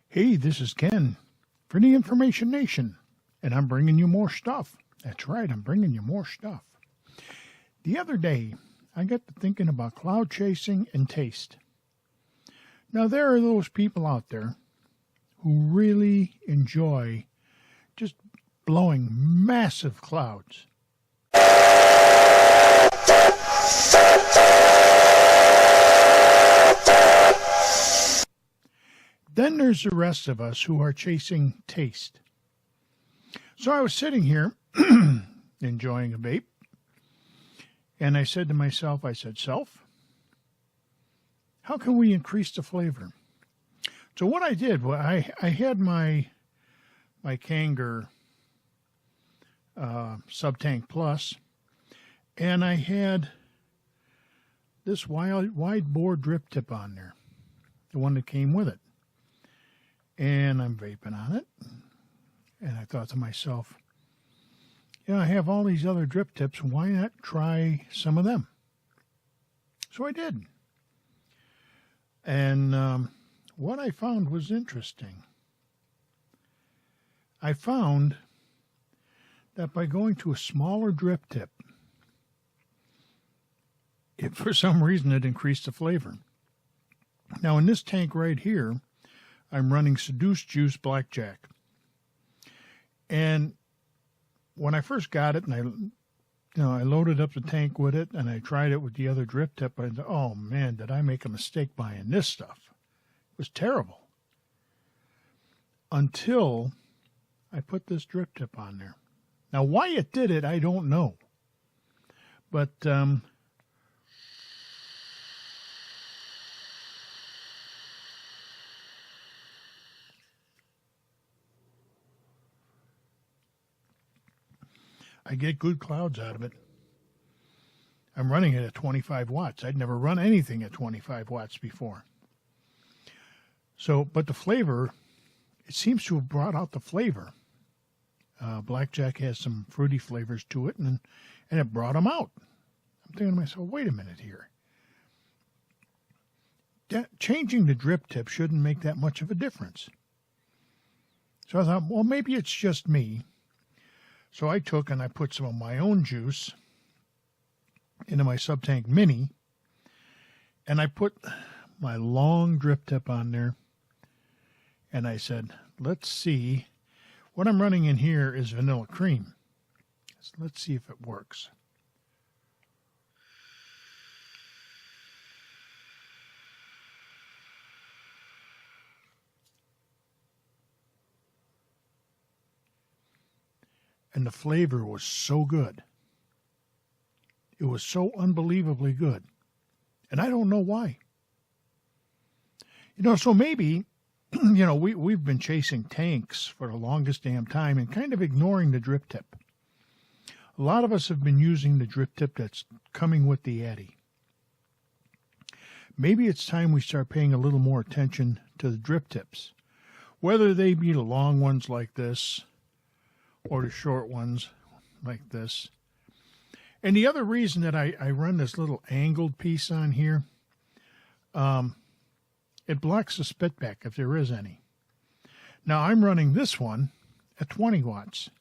Hey, this is Ken for the Information Nation, and I'm bringing you more stuff. That's right, I'm bringing you more stuff. The other day, I got to thinking about cloud chasing and taste. Now, there are those people out there who really enjoy just blowing massive clouds. Then there's the rest of us who are chasing taste. So I was sitting here enjoying a vape, and I said to myself, Self, how can we increase the flavor? So what I did, well, I had my Kanger Subtank Plus, and I had this wide bore drip tip on there, the one that came with it. And I'm vaping on it. And I thought to myself, I have all these other drip tips. Why not try some of them? So I did. And what I found was interesting. I found that by going to a smaller drip tip, for some reason it increased the flavor. Now in this tank right here, I'm running Seduce Juice Blackjack. And when I first got it, and I loaded up the tank with it, and I tried it with the other drip tip, I thought, oh man, did I make a mistake buying this stuff? It was terrible. Until I put this drip tip on there. Now, why it did it, I don't know. But I get good clouds out of it. I'm running it at 25 watts. I'd never run anything at 25 watts before. So, but the flavor, it seems to have brought out the flavor. Blackjack has some fruity flavors to it, and it brought them out. I'm thinking to myself, wait a minute here. Changing the drip tip shouldn't make that much of a difference. So I thought, well, maybe it's just me. So I took and I put some of my own juice into my Subtank Mini, and I put my long drip tip on there, and I said, let's see. What I'm running in here is vanilla cream. So let's see if it works. And the flavor was so good. It was so unbelievably good. And I don't know why. So maybe, we've been chasing tanks for the longest damn time and kind of ignoring the drip tip. A lot of us have been using the drip tip that's coming with the atty. Maybe it's time we start paying a little more attention to the drip tips, whether they be the long ones like this or the short ones like this. And the other reason that I run this little angled piece on here, it blocks the spit back if there is any. Now I'm running this one at 20 watts.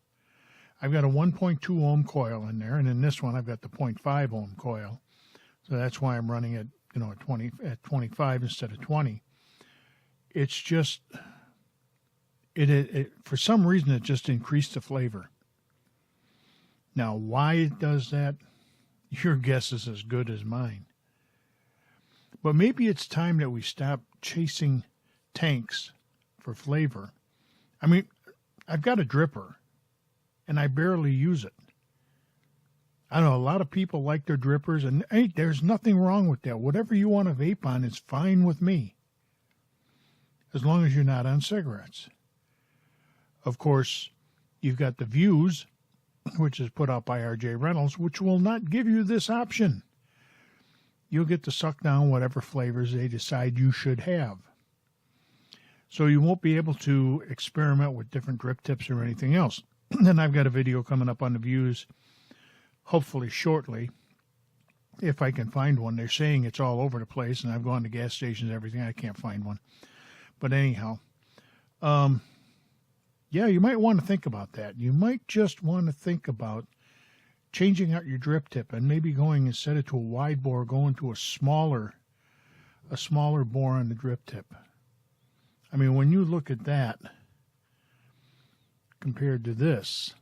I've got a 1.2 ohm coil in there, and in this one I've got the 0.5 ohm coil. So that's why I'm running it, at 25 instead of 20. It's just, it for some reason it just increased the flavor. Now why it does that, your guess is as good as mine. But maybe it's time that we stop chasing tanks for flavor. I mean, I've got a dripper, and I barely use it. I know a lot of people like their drippers, and hey, there's nothing wrong with that. Whatever you want to vape on is fine with me, as long as you're not on cigarettes. Of course, you've got the Views, which is put out by R.J. Reynolds, which will not give you this option. You'll get to suck down whatever flavors they decide you should have. So you won't be able to experiment with different drip tips or anything else. And I've got a video coming up on the Views, hopefully shortly. if I can find one. They're saying it's all over the place, and I've gone to gas stations and everything. I can't find one. But anyhow, yeah, you might want to think about that. You might just want to think about changing out your drip tip and maybe going, instead of to a wide bore, going to a smaller bore on the drip tip. I mean, when you look at that compared to this,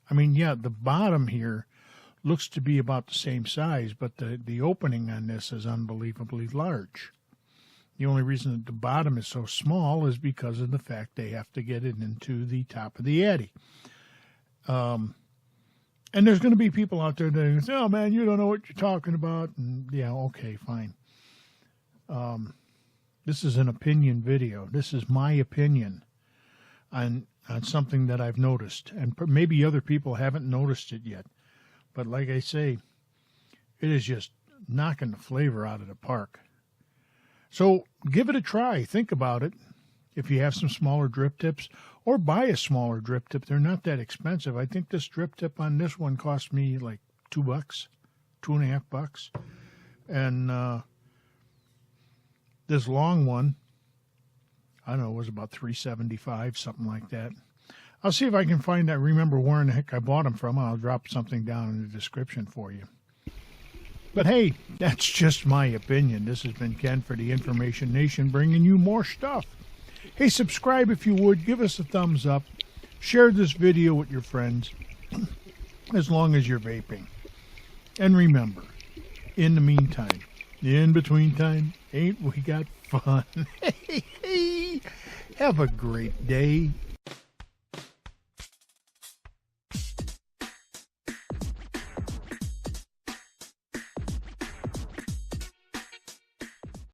I mean, yeah, the bottom here looks to be about the same size, but the opening on this is unbelievably large. The only reason that the bottom is so small is because of the fact they have to get it into the top of the atty. And there's going to be people out there that say, oh, man, you don't know what you're talking about. And yeah, okay, fine. This is an opinion video. This is my opinion on something that I've noticed. And maybe other people haven't noticed it yet. But like I say, it is just knocking the flavor out of the park. So give it a try. Think about it. If you have some smaller drip tips, or buy a smaller drip tip. They're not that expensive. I think this drip tip on this one cost me like $2, $2.50. And this long one, I don't know, it was about $3.75, something like that. I'll see if I can find that. Remember where in the heck I bought them from. I'll drop something down in the description for you. But hey, that's just my opinion. This has been Ken for the Information Nation, bringing you more stuff. Hey, subscribe if you would. Give us a thumbs up. Share this video with your friends, as long as you're vaping. And remember, in the meantime, in between time, ain't we got fun? Hey, have a great day.